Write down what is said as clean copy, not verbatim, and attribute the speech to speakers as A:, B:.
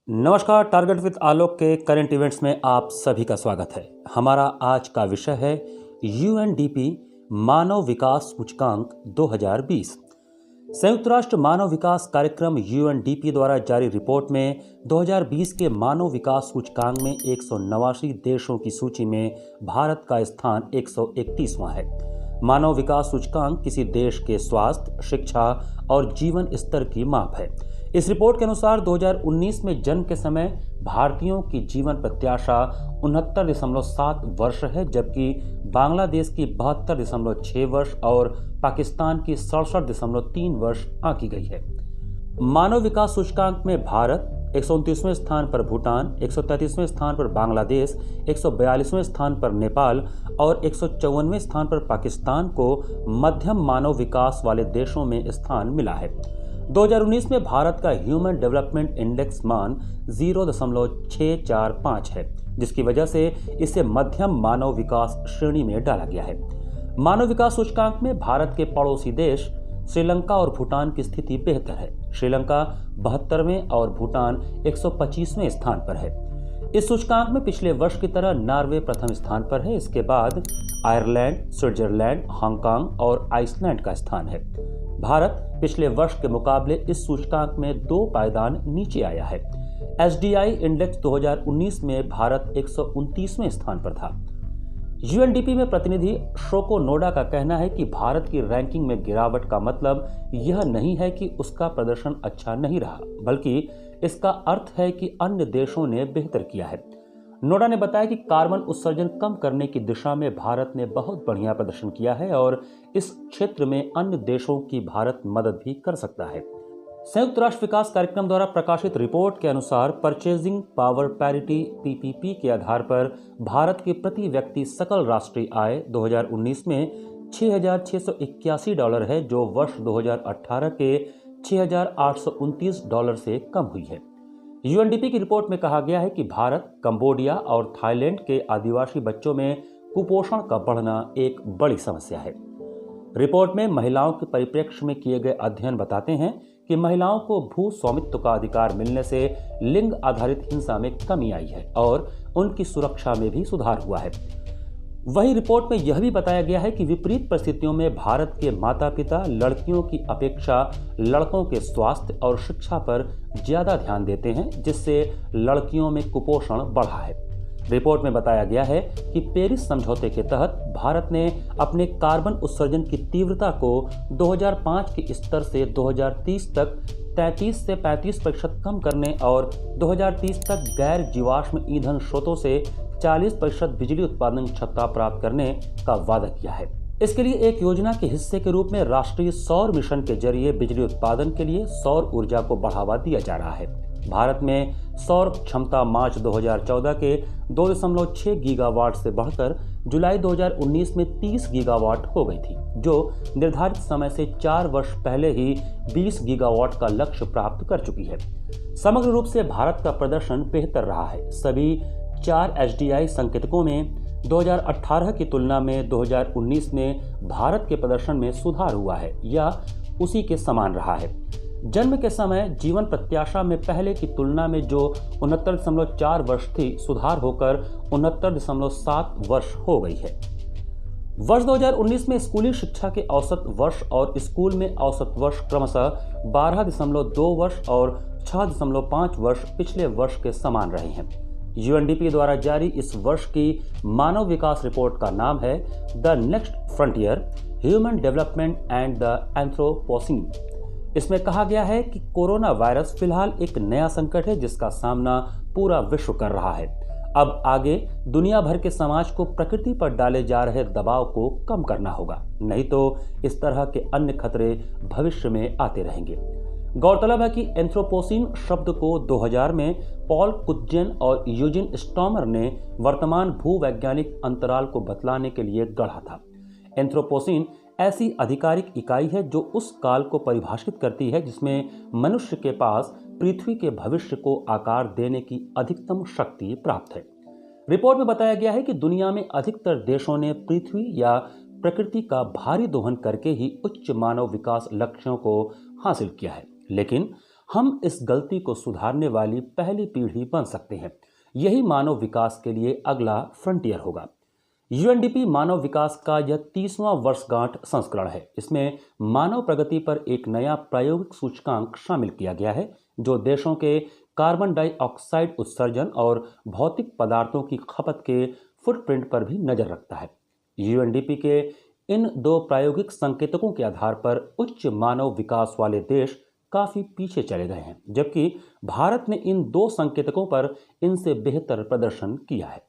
A: नमस्कार। Target with आलोक के current events में आप सभी का स्वागत है। हमारा आज का विषय है यूएनडीपी मानव विकास सूचकांक 2020। संयुक्त राष्ट्र मानव विकास कार्यक्रम यूएनडीपी द्वारा जारी रिपोर्ट में 2020 के मानव विकास सूचकांक में 189 देशों की सूची में भारत का स्थान 131वां है। मानव विकास सूचकांक किसी देश के स्वास्थ्य, शिक्षा और जीवन स्तर की माप है। इस रिपोर्ट के अनुसार 2019 में जन्म के समय भारतीयों की जीवन प्रत्याशा 69.7 वर्ष है, जबकि बांग्लादेश की 72.6 वर्ष और पाकिस्तान की 67.3 वर्ष आंकी गई है। मानव विकास सूचकांक में भारत 129वें स्थान पर, भूटान 133वें स्थान पर, बांग्लादेश 142वें स्थान पर, नेपाल और 154वें स्थान पर पाकिस्तान को मध्यम मानव विकास वाले देशों में स्थान मिला है। 2019 में भारत का ह्यूमन डेवलपमेंट इंडेक्स मान 0.645 है, जिसकी वजह से इसे मध्यम मानव विकास श्रेणी में डाला गया है। मानव विकास सूचकांक में भारत के पड़ोसी देश श्रीलंका और भूटान की स्थिति बेहतर है। श्रीलंका 72वें और भूटान 125वें स्थान पर है। इस सूचकांक में पिछले वर्ष की तरह नॉर्वे प्रथम स्थान पर है। इसके बाद आयरलैंड, स्विट्जरलैंड, हांगकांग और आइसलैंड का स्थान है। भारत पिछले वर्ष के मुकाबले इस सूचकांक में 2 पायदान नीचे आया है। एसडीआई इंडेक्स 2019 में भारत 129वें स्थान पर था। यूएनडीपी में प्रतिनिधि शोको नोडा का कहना है कि भारत की रैंकिंग में गिरावट का मतलब यह नहीं है कि उसका प्रदर्शन अच्छा नहीं रहा, बल्कि इसका अर्थ है कि अन्य देशों ने बेहतर किया है। नोडा ने बताया कि कार्बन उत्सर्जन कम करने की दिशा में भारत ने बहुत बढ़िया प्रदर्शन किया है और इस क्षेत्र में अन्य देशों की भारत मदद भी कर सकता है। संयुक्त राष्ट्र विकास कार्यक्रम द्वारा प्रकाशित रिपोर्ट के अनुसार परचेजिंग पावर पैरिटी पीपीपी के आधार पर भारत की प्रति व्यक्ति सकल राष्ट्रीय आय 2019 में $6,681 है, जो वर्ष 2018 के $6,829 से कम हुई है। यूएनडीपी की रिपोर्ट में कहा गया है कि भारत, कंबोडिया और थाईलैंड के आदिवासी बच्चों में कुपोषण का बढ़ना एक बड़ी समस्या है। रिपोर्ट में महिलाओं के परिप्रेक्ष्य में किए गए अध्ययन बताते हैं कि महिलाओं को भू स्वामित्व का अधिकार मिलने से लिंग आधारित हिंसा में कमी आई है और उनकी सुरक्षा में भी सुधार हुआ है। वहीं रिपोर्ट में यह भी बताया गया है कि विपरीत परिस्थितियों में भारत के माता पिता लड़कियों की अपेक्षा लड़कों के स्वास्थ्य और शिक्षा पर ज्यादा ध्यान देते हैं, जिससे लड़कियों में कुपोषण बढ़ा है। रिपोर्ट में बताया गया है कि पेरिस समझौते के तहत भारत ने अपने कार्बन उत्सर्जन की तीव्रता को 2005 के स्तर से 2030 तक 33 से 35% कम करने और 2030 तक गैर जीवाश्म ईंधन स्रोतों से 40% बिजली उत्पादन क्षमता प्राप्त करने का वादा किया है। इसके लिए एक योजना के हिस्से के रूप में राष्ट्रीय सौर मिशन के जरिए बिजली उत्पादन के लिए सौर ऊर्जा को बढ़ावा दिया जा रहा है। भारत में सौर क्षमता मार्च 2014 के 2.6 गीगावाट से बढ़कर जुलाई 2019 में 30 गीगावाट हो गई थी, जो निर्धारित समय से 4 वर्ष पहले ही 20 गीगावाट का लक्ष्य प्राप्त कर चुकी है। समग्र रूप से भारत का प्रदर्शन बेहतर रहा है। सभी 4 एसडीआई संकेतकों में 2018 की तुलना में 2019 में भारत के प्रदर्शन में सुधार हुआ है या उसी के समान रहा है। जन्म के समय जीवन प्रत्याशा में पहले की तुलना में जो 69.4 वर्ष थी, सुधार होकर 69.7 वर्ष हो गई है। वर्ष 2019 में स्कूली शिक्षा के औसत वर्ष और स्कूल में औसत वर्ष क्रमशः 12.2 वर्ष और 6.5 वर्ष पिछले वर्ष के समान रहे हैं। यूएनडीपी द्वारा जारी इस वर्ष की मानव विकास रिपोर्ट का नाम है the next frontier, human development and the anthropocene. इसमें कहा गया है कि कोरोना वायरस फिलहाल एक नया संकट है जिसका सामना पूरा विश्व कर रहा है। अब आगे दुनिया भर के समाज को प्रकृति पर डाले जा रहे दबाव को कम करना होगा, नहीं तो इस तरह के अन्य खतरे भविष्य में आते रहेंगे। गौरतलब है कि एंथ्रोपोसीन शब्द को 2000 में पॉल कुत्जेन और यूजिन स्टॉमर ने वर्तमान भूवैज्ञानिक अंतराल को बतलाने के लिए गढ़ा था। एंथ्रोपोसीन ऐसी आधिकारिक इकाई है जो उस काल को परिभाषित करती है जिसमें मनुष्य के पास पृथ्वी के भविष्य को आकार देने की अधिकतम शक्ति प्राप्त है। रिपोर्ट में बताया गया है कि दुनिया में अधिकतर देशों ने पृथ्वी या प्रकृति का भारी दोहन करके ही उच्च मानव विकास लक्ष्यों को हासिल किया है, लेकिन हम इस गलती को सुधारने वाली पहली पीढ़ी बन सकते हैं। यही मानव विकास के लिए अगला फ्रंटियर होगा। यूएनडीपी मानव विकास का यह 30वां वर्षगांठ संस्करण है। इसमें मानव प्रगति पर एक नया प्रायोगिक सूचकांक शामिल किया गया है, जो देशों के कार्बन डाइऑक्साइड उत्सर्जन और भौतिक पदार्थों की खपत के फुटप्रिंट पर भी नजर रखता है। यूएनडीपी के इन दो प्रायोगिक संकेतकों के आधार पर उच्च मानव विकास वाले देश काफी पीछे चले गए हैं, जबकि भारत ने इन दो संकेतकों पर इनसे बेहतर प्रदर्शन किया है।